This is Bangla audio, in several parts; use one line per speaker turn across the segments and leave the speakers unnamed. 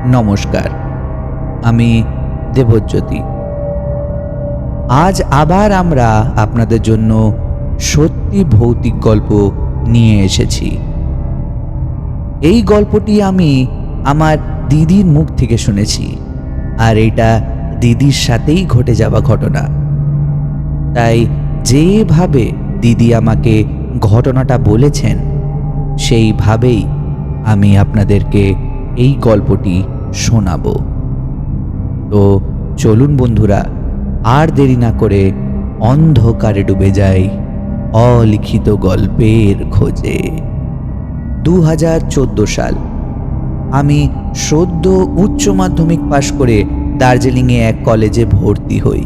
নমস্কার, আমি দেবজ্যোতি। আজ আবার আমরা আপনাদের জন্য সত্যি ভৌতিক গল্প নিয়ে এসেছি। এই গল্পটি আমি আমার দিদির মুখ থেকে শুনেছি, আর এটা দিদির সাথেই ঘটে যাওয়া ঘটনা। তাই যেভাবে দিদি আমাকে ঘটনাটা বলেছেন সেইভাবেই আমি আপনাদেরকে এই গল্পটি শোনাবো। তো চলুন বন্ধুরা, আর দেরি না করে অন্ধকারে ডুবে যাই অলিখিত গল্পের খোঁজে। 2014 সাল। আমি সদ্য উচ্চ মাধ্যমিক পাশ করে দার্জিলিংয়ে এক কলেজে ভর্তি হই।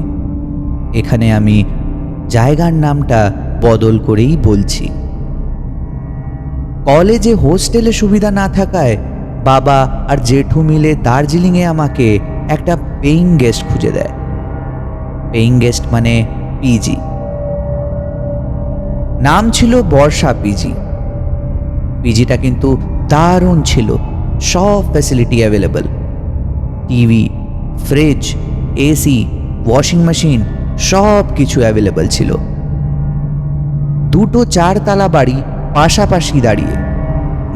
এখানে আমি জায়গার নামটা বদল করেই বলছি। কলেজে হোস্টেলে সুবিধা না থাকায় বাবা আর জেঠু মিলে দার্জিলিংয়ে আমাকে একটা পেইং গেস্ট খুঁজে দেয়। পেইং গেস্ট মানে পিজি। নাম ছিল বর্ষা পিজি। পিজিটা কিন্তু দারুণ ছিল, সব facility available. TV, fridge, AC, washing machine সব কিছু অ্যাভেলেবল ছিল। দুটো 4 তলা বাড়ি পাশাপাশি দাঁড়িয়ে,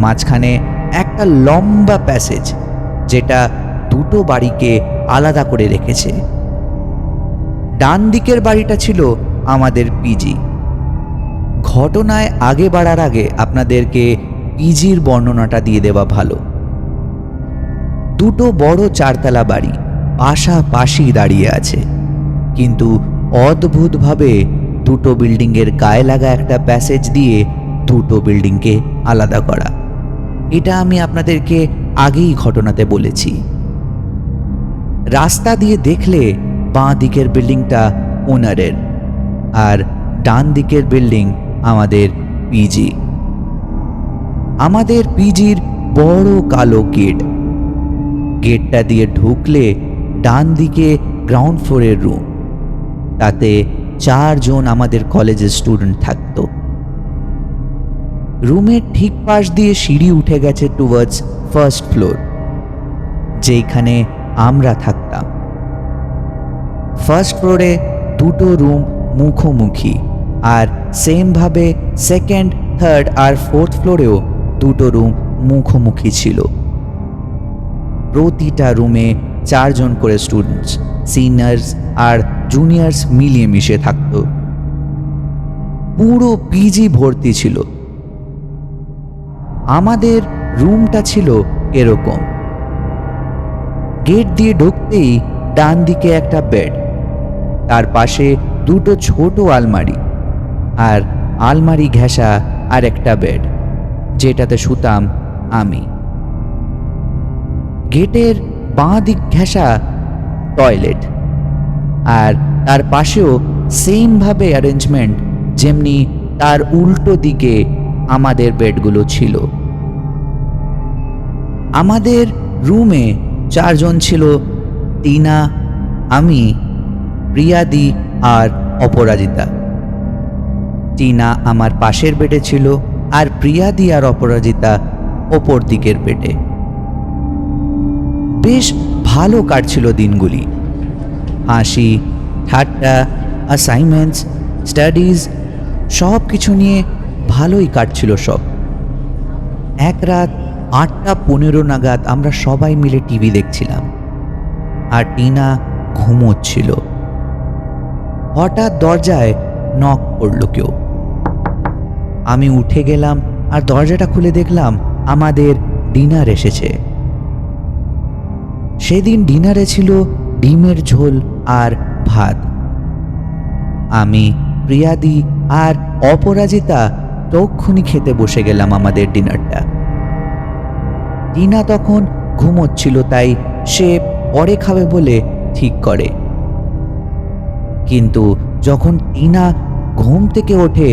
মাঝখানে একটা লম্বা প্যাসেজ যেটা দুটো বাড়িকে আলাদা করে রেখেছে। ডান দিকের বাড়িটা ছিল আমাদের পিজি। ঘটনায় আগে বাড়ার আগে আপনাদেরকে পিজির বর্ণনাটা দিয়ে দেওয়া ভালো। দুটো বড় 4 তলা বাড়ি পাশাপাশি দাঁড়িয়ে আছে, কিন্তু অদ্ভুতভাবে দুটো বিল্ডিংয়ের গায়ে লাগা একটা প্যাসেজ দিয়ে দুটো বিল্ডিংকে আলাদা করা। এটা আমি আপনাদেরকে আগেই ঘটনাতে বলেছি। রাস্তা দিয়ে দেখলে বাঁ দিকের বিল্ডিংটা ওনারের, আর ডান দিকের বিল্ডিং আমাদের পিজি। আমাদের পিজির বড় কালো গেট। গেটটা দিয়ে ঢুকলে ডান দিকে গ্রাউন্ড ফ্লোরের রুম। তাতে 4 জন আমাদের কলেজের স্টুডেন্ট থাকতো। রুমের ঠিক পাশ দিয়ে সিঁড়ি উঠে গেছে টুয়ার্ডস ফার্স্ট ফ্লোর, যেখানে আমরা থাকতাম। ফার্স্ট ফ্লোরে দুটো রুম মুখোমুখি, আর সেমভাবে সেকেন্ড, থার্ড আর ফোর্থ ফ্লোরেও দুটো রুম মুখোমুখি ছিল। প্রতিটা রুমে 4 জন করে স্টুডেন্টস, সিনিয়র্স আর জুনিয়র্স মিলিয়ে মিশে থাকত। পুরো পিজি ভর্তি ছিল। আমাদের রুমটা ছিল এরকম। গেট দিয়ে ঢুকতেই ডান দিকে একটা বেড, তার পাশে দুটো ছোট আলমারি, আর আলমারি ঘেঁষা আর একটা বেড যেটাতে শুতাম আমি। গেটের বাঁ দিক ঘেঁষা টয়লেট, আর তার পাশেও সেমভাবে অ্যারেঞ্জমেন্ট যেমনি তার উল্টো দিকে আমাদের বেডগুলো ছিল। আমাদের রুমে 4 জন ছিল: টিনা, আমি, প্রিয়াদি আর অপরাজিতা। টিনা আমার পাশের বেডে ছিল, আর প্রিয়াদি আর অপরাজিতা ওপর দিকের বেডে। বেশ ভালো কাটছিল দিনগুলি। হাসি, ঠাট্টা, অ্যাসাইনমেন্টস, স্টাডিজ সব কিছু নিয়ে ভালোই কাটছিল সব। এক রাত 8:15 নাগাদ আমরা সবাই মিলে টিভি দেখছিলাম, আর টিনা ঘুমোচ্ছিল। হঠাৎ দরজায় নক করল কেউ। আমি উঠে গেলাম, আর দরজাটা খুলে দেখলাম আমাদের ডিনার এসেছে। সেদিন ডিনারে ছিল ডিমের ঝোল আর ভাত। আমি, প্রিয়াদি আর অপরাজিতা তক্ষুনি খেতে বসে গেলাম আমাদের ডিনারটা। টিনা তখন ঘুমোচ্ছিল, তাই সে পরে খাবে বলে ঠিক করে। কিন্তু যখন টিনা ঘুম থেকে ওঠে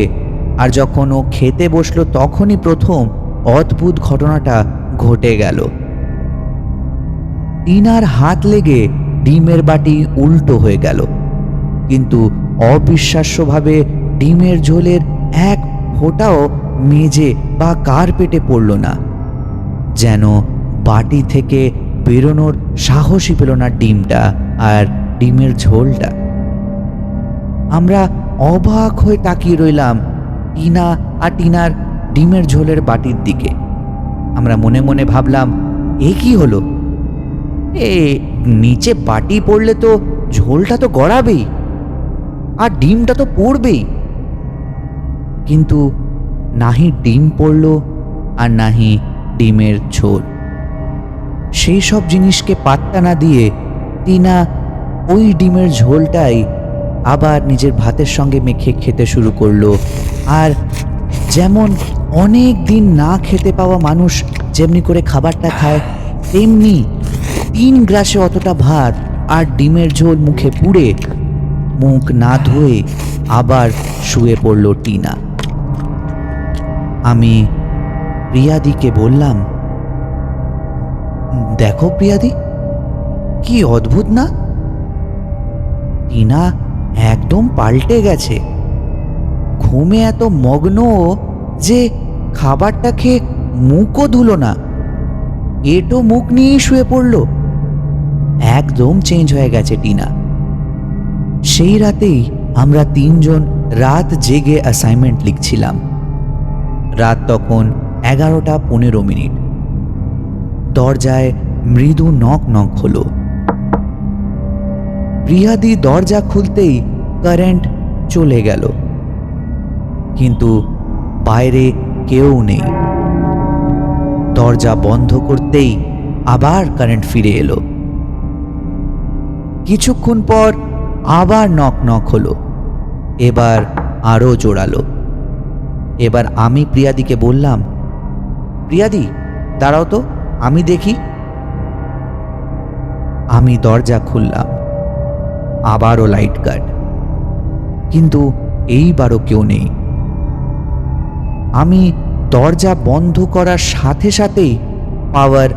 আর যখন ও খেতে বসলো, তখনই প্রথম অদ্ভুত ঘটনাটা ঘটে গেল। টিনার হাত লেগে ডিমের বাটি উল্টো হয়ে গেল, কিন্তু অবিশ্বাস্যভাবে ডিমের ঝোলের এক ফোঁটাও মেঝে বা কার্পেটে পড়ল না। যেন বাটি থেকে বেরোনোর সাহসই পেল না ডিমটা আর ডিমের ঝোলটা। আমরা অবাক হয়ে তাকিয়ে রইলাম টিনা আর টিনার ডিমের ঝোলের বাটির দিকে। আমরা মনে মনে ভাবলাম, এ কি হলো? নিচে বাটি পড়লে তো ঝোলটা তো গড়াবেই আর ডিমটা তো পড়বেই। কিন্তু নাহি ডিম পড়ল আর নাহি ডিমের ঝোল। সেই সব জিনিসকে পাত্তা না দিয়ে টিনা ওই ডিমের ঝোলটাই আবার নিজের ভাতের সঙ্গে মেখে খেতে শুরু করলো। আর যেমন অনেক দিন না খেতে পাওয়া মানুষ যেমনি করে খাবারটা খায়, তেমনি 3 গ্রাসে অতটা ভাত আর ডিমের ঝোল মুখে পুড়ে মুখ না ধুয়ে আবার শুয়ে পড়ল টিনা। আমি প্রিয়াদিকে বললাম, দেখো প্রিয়াদি, কি অদ্ভুত না? টিনা একদম পাল্টে গেছে। ঘুমে এত মগ্ন যে খাবারটা খেয়ে মুখও ধুলো না, এটো মুখ নিয়েই শুয়ে পড়ল। একদম চেঞ্জ হয়ে গেছে টিনা। সেই রাতেই আমরা 3 জন রাত জেগে অ্যাসাইনমেন্ট লিখছিলাম। রাত তখন 11:15। দরজায় মৃদু নক নক হলো। প্রিয়াদি দরজা খুলতেই কারেন্ট চলে গেল, কিন্তু বাইরে কেউ নেই। দরজা বন্ধ করতেই আবার কারেন্ট ফিরে এলো। কিছুক্ষণ পর আবার নক নক হলো, এবার আরো জোরালো। এবার আমি প্রিয়াদিকে বললাম, প্রিয়াদি দাঁড়াও তো, আমি দেখি। আমি দরজা খুললাম, আবারও লাইট কাট, কিন্তু এইবারও কেউ নেই। আমি দরজা বন্ধ করার সাথে সাথেই পাওয়ার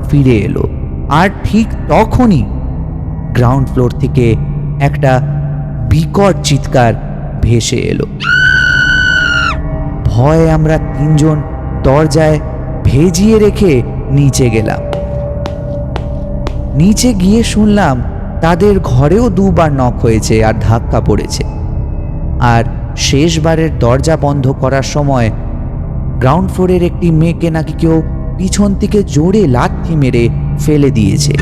ফিরে এলো। আর ঠিক তখনই গ্রাউন্ড ফ্লোর থেকে একটা বিকট চিৎকার ভেসে এলো। ভয়ে আমরা 3 জন দরজায় ভেজিয়ে রেখে নিচে গেলাম। নিচে গিয়ে শুনলাম তাদের ঘরেও 2 বার নক হয়েছে আর ধাক্কা পড়েছে। আর শেষবারের দরজা বন্ধ করার সময় গ্রাউন্ড ফ্লোরের একটি মেয়েকে নাকি কেউ পিছন থেকে জোরে লাথি মেরে ফেলে দিয়েছে।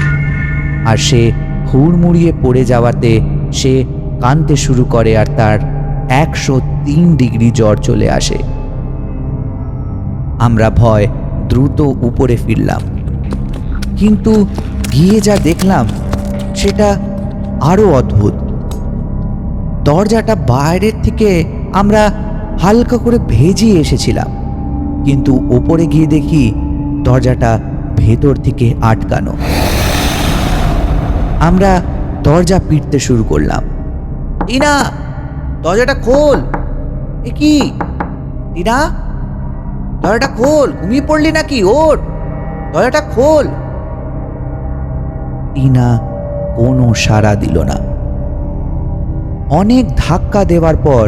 আর সে হুড়মুড়িয়ে পড়ে যাওয়াতে সে কাঁদতে শুরু করে আর তার 103 ডিগ্রি জ্বর চলে আসে। আমরা ভয় দ্রুত উপরে ফিরলাম, কিন্তু গিয়ে যা দেখলাম সেটা আরো অদ্ভুত। দরজাটা বাইরের থেকে আমরা হালকা করে ভেজিয়ে এসেছিলাম, কিন্তু ওপরে গিয়ে দেখি দরজাটা ভেতর থেকে আটকানো। আমরা দরজা পিটতে শুরু করলাম, টিনা দরজাটা খোল। এ কি টিনা, দরজাটা খোল, ঘুমিয়ে পড়লি নাকি? ওঠ, দরজাটা খোল। টিনা কোনো সাড়া দিল না। অনেক ধাক্কা দেওয়ার পর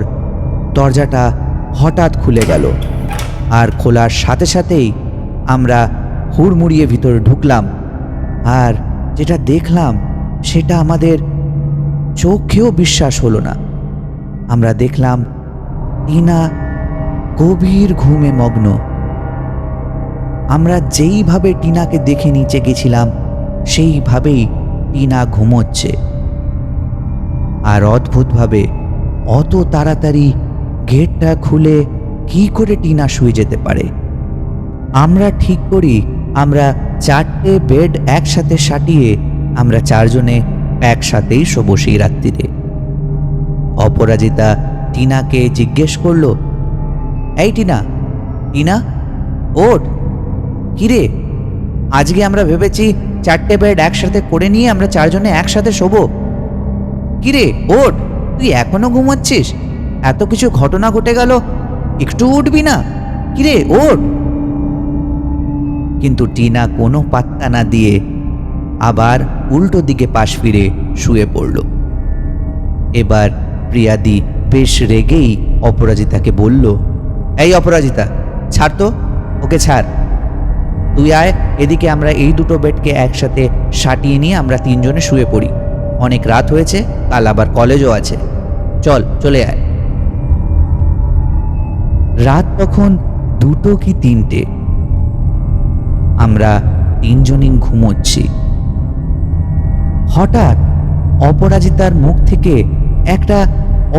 দরজাটা হঠাৎ খুলে গেল, আর খোলার সাথে সাথেই আমরা হুড়মুড়িয়ে ভিতরে ঢুকলাম। আর যেটা দেখলাম সেটা আমাদের চোখেও বিশ্বাস হলো না। আমরা দেখলাম টিনা গভীর ঘুমে মগ্ন। আমরা যেইভাবে টিনাকে দেখে নিচে গেছিলাম সেইভাবেই টিনা ঘুমোচ্ছে। আর অদ্ভুতভাবে অত তাড়াতাড়ি গেটটা খুলে কি করে টিনা শুয়ে যেতে পারে। আমরা ঠিক করি আমরা 4টে বেড একসাথে সাটিয়ে আমরা 4 জনে একসাথেই শোবো সেই রাত্রিরে। অপরাজিতা টিনাকে জিজ্ঞেস করলো, এই টিনা, টিনা ওঠ। কিরে, আজকে আমরা ভেবেছি 4টে বেড একসাথে করে নিয়ে আমরা 4 জনে একসাথে শোবো। কিরে ওঠ, তুই এখনো ঘুমাচ্ছিস? এত কিছু ঘটনা ঘটে গেল, একটু উঠবি না? কিরে ওঠ। কিন্তু টিনা কোনো পাত্তা না দিয়ে আবার উল্টো দিকে পাশ ফিরে শুয়ে পড়ল। এবার প্রিয়াদি বেশ রেগেই অপরাজিতাকে বলল, এই অপরাজিতা, ছাড় তো, ওকে ছাড়। তুই আয় এদিকে, আমরা এই দুটো বেডকে একসাথে সাটিয়ে নিয়ে আমরা তিনজনে শুয়ে পড়ি। অনেক রাত হয়েছে, কাল আবার কলেজও আছে। চল, চলে আয়। রাত তখন 2 কি 3টে। আমরা তিনজনই ঘুমোচ্ছি। হঠাৎ অপরাজিতার মুখ থেকে একটা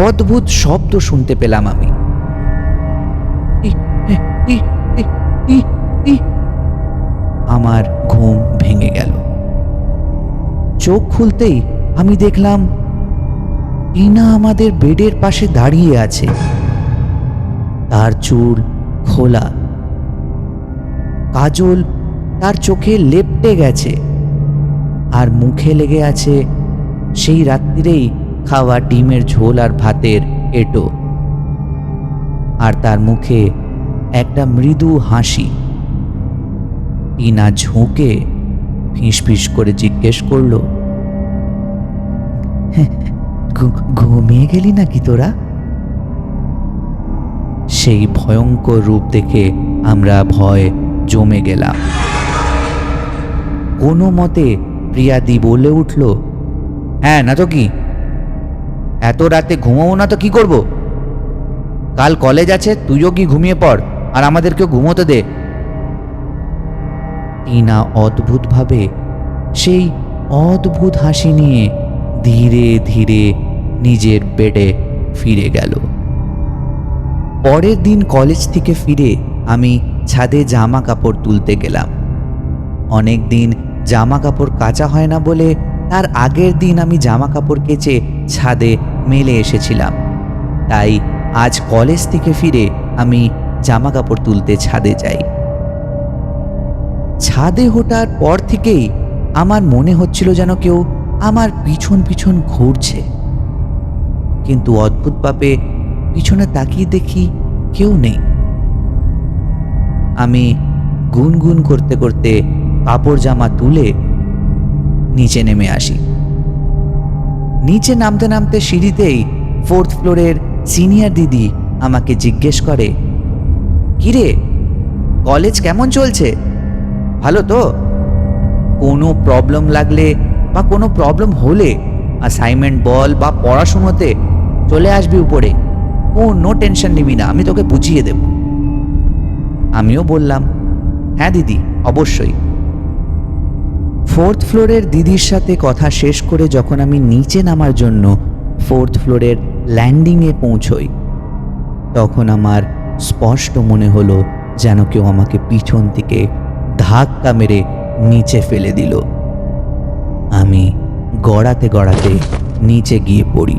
অদ্ভুত শব্দ শুনতে পেলাম আমি। আমার ঘুম ভেঙে গেল। চোখ খুলতেই আমি দেখলাম টিনা আমাদের বেডের পাশে দাঁড়িয়ে আছে। তার চুল খোলা, কাজল তার চোখে লেপ্টে গেছে, আর মুখে লেগে আছে সেই রাত্রিরেই খাওয়া ডিমের ঝোল আর ভাতের এঁটো। আর তার মুখে একটা মৃদু হাসি। টিনা ঝুঁকে ফিসফিস করে জিজ্ঞেস করল, ঘুমিয়ে গেলি নাকি তোরা? সেই ভয়ঙ্কর রূপ দেখে আমরা ভয়ে জমে গেলাম। কোনো মতে প্রিয়াদি বলে উঠল, হ্যাঁ না তো কি, এত রাতে ঘুমাবো না তো কি করব? কাল কলেজ আছে, তুইও কি ঘুমিয়ে পড় আর আমাদেরকেও ঘুমোতে দে। টিনা অদ্ভুতভাবে সেই অদ্ভুত হাসি নিয়ে ধীরে ধীরে নিজের বেডে ফিরে গেল। পরের দিন কলেজ থেকে ফিরে আমি ছাদে জামা কাপড় তুলতে গেলাম। অনেক দিন জামা কাপড় কাচা হয় না বলে তার আগের দিন আমি জামা কাপড় কেচে ছাদে মেলে এসেছিলাম। তাই আজ কলেজ থেকে ফিরে আমি জামা কাপড় তুলতে ছাদে যাই। ছাদে ওঠার পর থেকেই আমার মনে হচ্ছিল যেন কেউ আমার পিছন পিছন ঘুরছে, কিন্তু অদ্ভুতভাবে পিছনে তাকিয়ে দেখি কেউ নেই। আমি গুনগুন করতে করতে কাপড় জামা তুলে নিচে নেমে আসি। নিচে নামতে নামতে সিঁড়িতেই 4th ফ্লোরের সিনিয়র দিদি আমাকে জিজ্ঞেস করে, কিরে কলেজ কেমন চলছে? ভালো তো? কোনো প্রবলেম লাগলে বা কোনো প্রবলেম হলে অ্যাসাইনমেন্ট বল বা পড়াশুনোতে চলে আসবি উপরে, কোনো টেনশন নিবি না, আমি তোকে বুঝিয়ে দেব। আমিও বললাম, হ্যাঁ দিদি অবশ্যই। 4th ফ্লোরের দিদির সাথে কথা শেষ করে যখন আমি নিচে নামার জন্য 4th ফ্লোরের ল্যান্ডিংয়ে পৌঁছই, তখন আমার স্পষ্ট মনে হলো যেন কেউ আমাকে পিছন থেকে ধাক্কা মেরে নিচে ফেলে দিল। আমি গড়াতে গড়াতে নিচে গিয়ে পড়ি।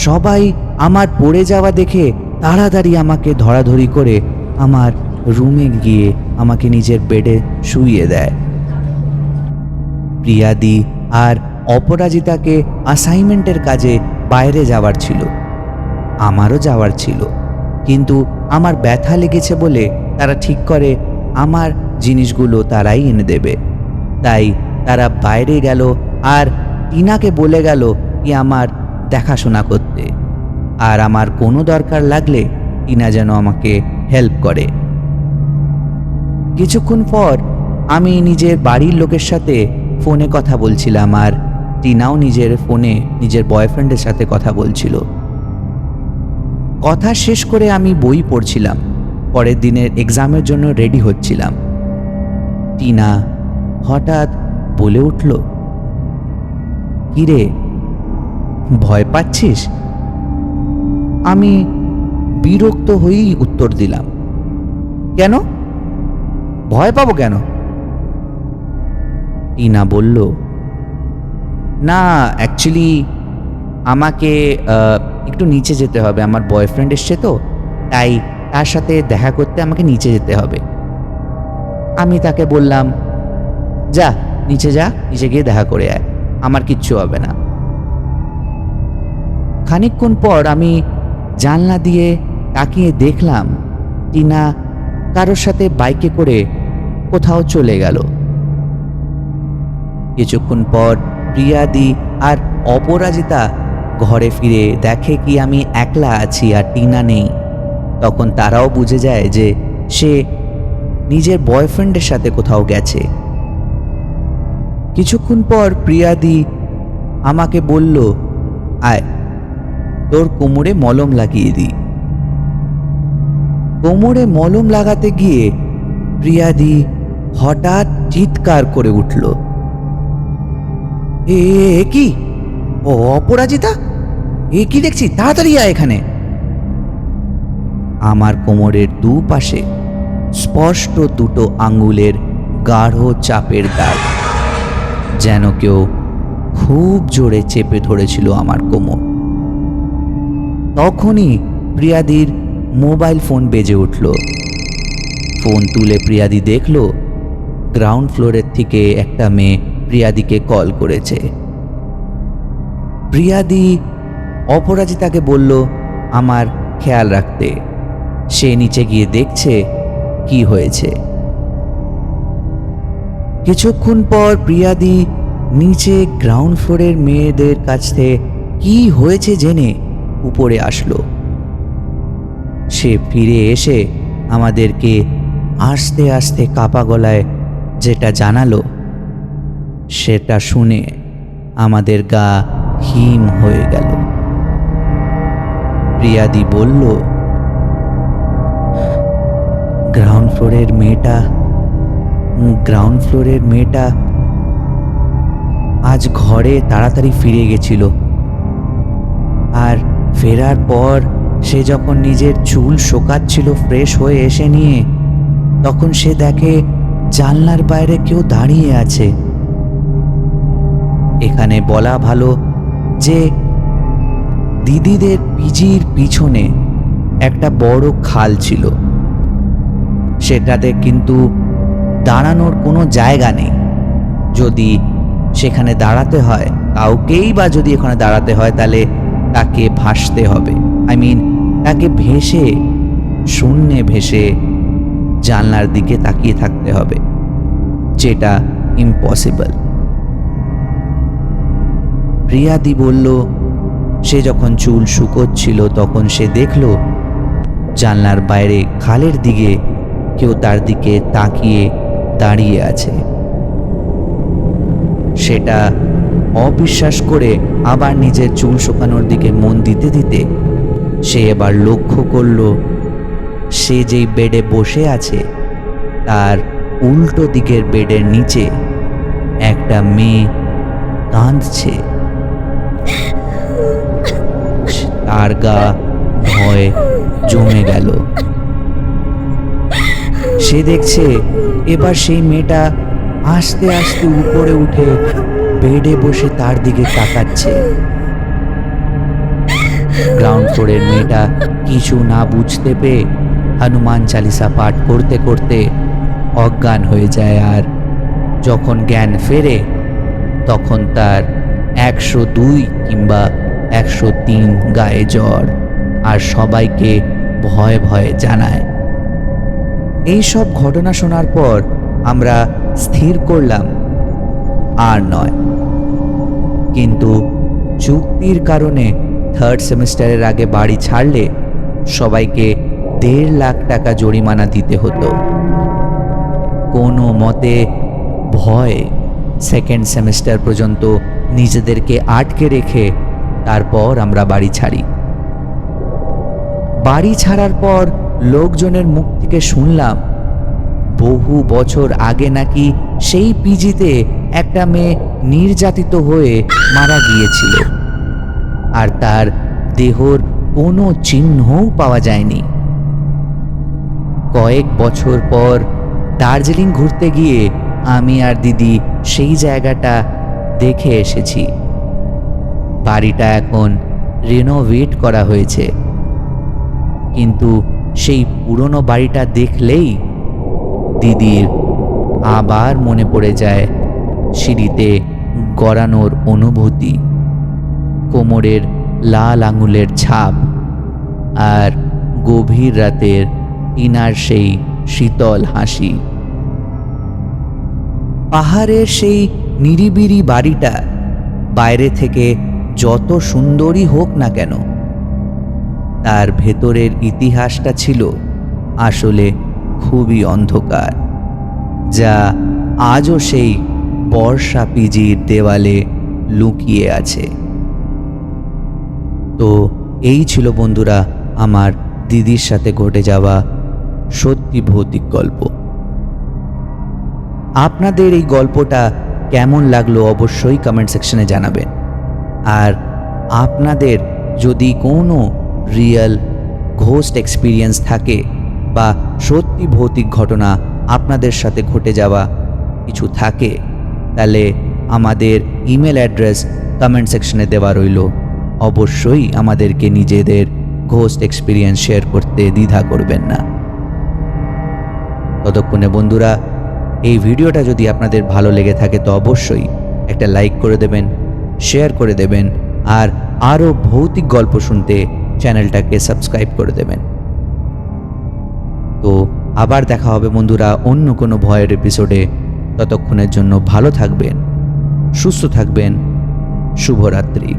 সবাই আমার পড়ে যাওয়া দেখে তাড়াতাড়ি আমাকে ধরাধরি করে আমার রুমে গিয়ে আমাকে নিজের বেডে শুইয়ে দেয়। প্রিয়াদি আর অপরাজিতাকে অ্যাসাইনমেন্টের কাজে বাইরে যাওয়ার ছিল, আমারও যাওয়ার ছিল, কিন্তু আমার ব্যথা লেগেছে বলে তারা ঠিক করে আমার জিনিসগুলো তারাই এনে দেবে। তাই তারা বাইরে গেল আর টিনাকে বলে গেল কি আমার দেখাশোনা করতে, আর আমার কোনো দরকার লাগলে টিনা যেন আমাকে হেল্প করে। কিছুক্ষণ পর আমি নিজের বাড়ির লোকের সাথে ফোনে কথা বলছিলাম, আর টিনাও নিজের ফোনে নিজের বয়ফ্রেন্ডের সাথে কথা বলছিল। কথা শেষ করে আমি বই পড়ছিলাম, পরের দিনের এক্সামের জন্য রেডি হচ্ছিলাম। টিনা হঠাৎ বলে উঠল, কিরে ভয় পাচ্ছিস? আমি বিরক্ত হয়েই উত্তর দিলাম, কেন, ভয় পাবো কেন? টিনা বলল, না অ্যাকচুয়ালি আমাকে একটু নিচে যেতে হবে, আমার বয়ফ্রেন্ড এসছে তো, তাই তার সাথে দেখা করতে আমাকে নিচে যেতে হবে। আমি তাকে বললাম, যা নিচে যা, নিচে গিয়ে দেখা করে আয়, আমার কিচ্ছু হবে না। খানিকক্ষণ পর আমি জানলা দিয়ে তাকিয়ে দেখলাম টিনা কারোর সাথে বাইকে করে কোথাও চলে গেল। কিছুক্ষণ পর প্রিয়াদি আর অপরাজিতা ঘরে ফিরে দেখে কি আমি একলা আছি আর টিনা নেই। তখন তারাও বুঝে যায় যে সে নিজের বয়ফ্রেন্ডের সাথে কোথাও গেছে। কিছুক্ষণ পর প্রিয়াদি আমাকে বলল, আয় তোর কোমরে মলম লাগিয়ে দিই। কোমরে মলম লাগাতে গিয়ে প্রিয়াদি হঠাৎ চিৎকার করে উঠল, এ কি অপরাজিতা, এ কি দেখছি, তাড়াতাড়ি আয় এখানে। আমার কোমরের দুপাশে স্পষ্ট দুটো আঙ্গুলের গাঢ় চাপের দাগ, যেন কেউ খুব জোরে চেপে ধরেছিল আমার কোমর। তখনই প্রিয়াদির মোবাইল ফোন বেজে উঠল। ফোন তুলে প্রিয়াদি দেখল গ্রাউন্ড ফ্লোরের থেকে একটা মেয়ে প্রিয়াদিকে কল করেছে। প্রিয়াদি অপরাজিতাকে বলল আমার খেয়াল রাখতে। সে নিচে গিয়ে দেখছে কি হয়েছে। কিছুক্ষণ পর প্রিয়াদি নিচে গ্রাউন্ড ফ্লোরের মেয়েদের কাছ থেকে কি হয়েছে জেনে উপরে আসলো। সে ফিরে এসে আমাদেরকে আস্তে আস্তে কাপা গলায় যেটা জানালো, সেটা শুনে আমাদের গা হিম হয়ে গেল। প্রিয়াদি বলল, গ্রাউন্ড ফ্লোরের মেয়েটা আজ ঘরে তাড়াতাড়ি ফিরে গেছিল, আর ফেরার পর সে যখন নিজের চুল শোকাচ্ছিল ফ্রেশ হয়ে এসে নিয়ে, তখন সে দেখে জানলার বাইরে কেউ দাঁড়িয়ে আছে। এখানে বলা ভালো যে দিদিদের পিজির পিছনে একটা বড় খাল ছিল, সেটাতে কিন্তু দাঁড়ানোর কোনো জায়গা নেই। যদি সেখানে দাঁড়াতে হয়, কাউকেই বা যদি এখানে দাঁড়াতে হয়, তাহলে তাকে ভাসতে হবে। তাকে শূন্যে ভেসে জানলার দিকে তাকিয়ে থাকতে হবে, যেটা ইম্পসিবল। প্রিয়াদি বলল, সে যখন চুল শুকোচ্ছিল তখন সে দেখল জানলার বাইরে খালের দিকে কেউ তার দিকে তাকিয়ে দাঁড়িয়ে আছে। সেটা অবিশ্বাস করে আবার নিজের চুল শুকানোর দিকে মন দিতে দিতে সে এবার লক্ষ্য করল সে যেই বেডে বসে আছে তার উল্টো দিকের বেডের নিচে একটা মেয়ে কাঁদছে। তার গা ভয়ে জমে গেল। সে দেখছে এবার সেই মেয়েটা আস্তে আস্তে উপরে উঠে বেডে বসে তার দিকে তাকাচ্ছে। গ্রাউন্ড ফ্লোরের মেয়েটা কিছু না বুঝতে পেয়ে হনুমান চালিসা পাঠ করতে করতে অজ্ঞান হয়ে যায়, আর যখন জ্ঞান ফেরে তখন তার 102 কিংবা 103 গায়ে জ্বর, আর সবাইকে ভয়ে ভয়ে জানায়। এই সব ঘটনা শোনার পর আমরা স্থির করলাম আর নয়, কিন্তু চুক্তির কারণে 3rd সেমিস্টারের আগে বাড়ি ছাড়লে সবাইকে 1.5 লাখ টাকা জরিমানা দিতে হতো। কোনো মতে ভয়ে 2nd সেমিস্টার পর্যন্ত নিজেদেরকে আটকে রেখে তারপর আমরা বাড়ি ছাড়ি। বাড়ি ছাড়ার পর লোকজনের মুখ থেকে শুনলাম বহু বছর আগে নাকি সেই পিজিতে একটা মেয়ে নির্যাতিত হয়ে মারা গিয়েছিল, আর তার দেহর কোনো চিহ্নও পাওয়া যায়নি। কয়েক বছর পর দার্জিলিং ঘুরতে গিয়ে আমি আর দিদি সেই জায়গাটা দেখে এসেছি। বাড়িটা এখন রিনোভেট করা হয়েছে, কিন্তু সেই পুরনো বাড়িটা দেখলেই দিদির আবার মনে পড়ে যায় সিঁড়িতে গড়ানোর অনুভূতি, কোমরের লাল আঙুলের ছাপ, আর গভীর রাতের টিনার সেই শীতল হাসি। পাহাড়ের সেই নিরিবিলি বাড়িটা বাইরে থেকে যত সুন্দরই হোক না কেন, তার ভেতরের ইতিহাসটা ছিল আসলে খুবই অন্ধকার, যা আজও সেই বর্ষা পিজির দেওয়ালে লুকিয়ে আছে। তো এই ছিল বন্ধুরা আমার দিদির সাথে ঘটে যাওয়া সত্যি ভৌতিক গল্প। আপনাদের এই গল্পটা কেমন লাগলো অবশ্যই কমেন্ট সেকশনে জানাবেন। আর আপনাদের যদি কোনো রিয়েল ঘোস্ট এক্সপিরিয়েন্স থাকে বা সত্যি ভৌতিক ঘটনা আপনাদের সাথে ঘটে যাওয়া কিছু থাকে, তাহলে আমাদের ইমেল অ্যাড্রেস কমেন্ট সেকশনে দেওয়া রইল। অবশ্যই আমাদেরকে নিজেদের ঘোস্ট এক্সপিরিয়েন্স শেয়ার করতে দ্বিধা করবেন না। ততক্ষণে বন্ধুরা, এই ভিডিওটা যদি আপনাদের ভালো লেগে থাকে তো অবশ্যই একটা লাইক করে দেবেন, শেয়ার করে দেবেন, আর আরও ভৌতিক গল্প শুনতে চ্যানেলটাকে সাবস্ক্রাইব করে দেবেন। তো আবার দেখা হবে বন্ধুরা অন্য কোনো ভয়ের এপিসোডে। ততক্ষণের জন্য ভালো থাকবেন, সুস্থ থাকবেন। শুভরাত্রি।